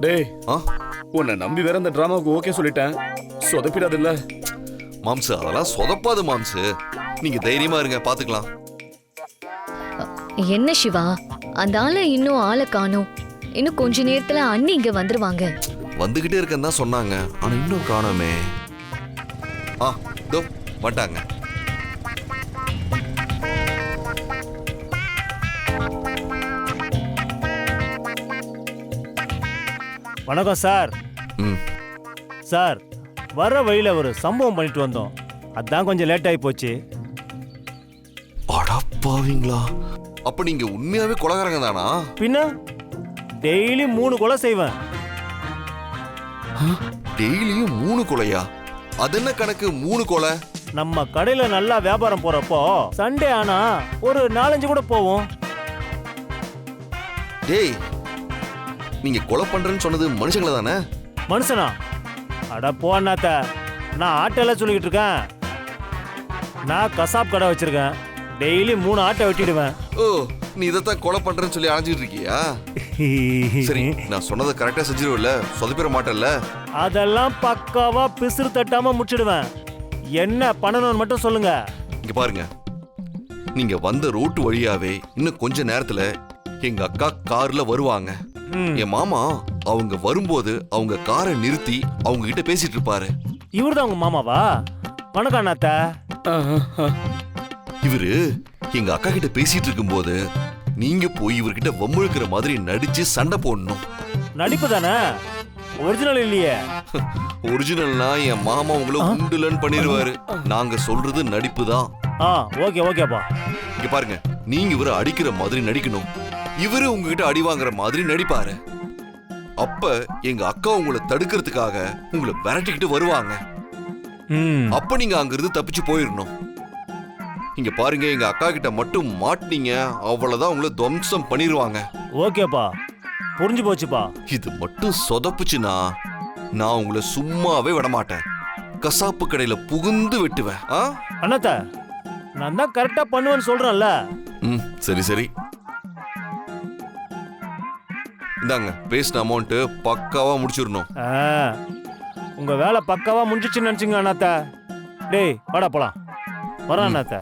டேய் உன்னை நம்பி வேற இந்த டிராமாவுக்கு ஓகே சொல்லிட்டேன், சொதப்பிடாது இல்ல? மாம்சு அதெல்லாம் சொதப்பாது மாம்சு, நீங்க தைரியமா இருங்க, பாத்துக்கலாம். என்ன சிவா, அந்த ஆளை இன்னும் ஆளை காணோம். இன்னும் கொஞ்ச நேரத்துல அண்ணி இங்க வந்துருவாங்க. வந்துகிட்டே இருக்கேன்னு தான் சொன்னாங்க, ஆனா இன்னும் காணோமே. தோ வந்துட்டாங்க. வணக்கம் சார். சார், வர வழியில ஒரு சம்பவம் பண்ணிட்டு வந்தோம், அதான் கொஞ்சம் லேட் ஆகி போச்சு. அடப்பாவீங்களா, அப்ப நீங்க உண்மையாவே கொலைகாரங்க தானா? பின்ன டெய்லி 3 கொலை செய்வேன். டெய்லியும் 3 கொலையா? அது என்ன கணக்கு 3 கொலை? நம்ம கடையில நல்லா வியாபாரம் போறப்போ சண்டே ஆனா ஒரு 4-5 கூட போவோம். டேய், நீங்க கொலை பண்றேன்னு சொன்னது மனுஷங்கள தானே? மனுஷனா? அட போ அண்ணாத்த, நான் ஆட்டெல்லாம் சொல்லிக்கிட்டு இருக்கேன். நான் கசாப் கடை வச்சிருக்கேன், டெய்லி 3 ஆட்டை வெட்டிடுவேன். ஓ, நீ இதைத்தான் கொலை பண்றேன்னு சொல்லி அலைஞ்சிட்டு இருக்கியா? சரி, நான் சொன்னதை கரெக்டா செஞ்சிருவல, சொதப்பிட மாட்டேன்ல? அதெல்லாம் பக்காவா பிசுறு தட்டாம முடிச்சிடுவேன். என்ன பண்ணணும்னு மட்டும் சொல்லுங்க. இங்க பாருங்க, நீங்க வந்த ரோட்டு வழியாவே இன்னும் கொஞ்ச நேரத்துல எங்க அக்கா கார்ல வருவாங்க. என் மாமா அவங்க வரும்போது அவங்க காரை நிறுத்தி அவங்க கிட்ட பேசிட்டு இருப்பாரு. இவருதான் உங்க மாமாவா? வணக்கம் அண்ணாத்த. இவரு எங்க அக்கா கிட்ட பேசிட்டு இருக்கும்போது நீங்க போய் இவர்கிட்ட வம்பிழுக்கிற மாதிரி நடிச்சு சண்டை போடணும். நடிப்பு தானே, ஒரிஜினல் இல்லையே. ஒரிஜினல்னா என் மாமா உங்களை உண்டுலன்னு பண்ணிடுவாரு. நாங்க சொல்றது நடிப்பு தான். ஓகே ஓகேப்பா. இங்க பாருங்க, நீங்க இவரை அடிக்கிற மாதிரி நடிக்கணும், இவரு உங்ககிட்ட அடி வாங்குற மாதிரி நடிப்பாரு. அப்ப எங்க அக்கா உங்களை தடுக்கிறதுக்காக உங்களை விரட்டிக்கிட்டு வருவாங்க. அப்ப நீங்க அங்கிருந்து தப்பிச்சு போயிடணும். இங்க பாருங்க, எங்க அக்கா கிட்ட மட்டும் மாட்டினீங்க அவ்வளவுதான், உங்களை துவம்சம் பண்ணிடுவாங்க. ஓகேப்பா, புரிஞ்சு போச்சுப்பா. இது மட்டும் சொதப்புச்சுன்னா நான் உங்களை சும்மாவே விட மாட்டேன், கசாப்பு கடையில புகுந்து வெட்டுவேன். அண்ணாத்த, நான் தான் கரெக்டா பண்ணுவேன்னு சொல்றேன்ல. சரி சரி, இந்தாங்க பேசின அமௌண்ட், பக்காவா முடிச்சிடணும். உங்க வேலை பக்காவா முடிஞ்சிச்சுன்னு நினைச்சுங்க அண்ணாத்த. டேய் வாடா போலாம். வரேன் அண்ணாத்த.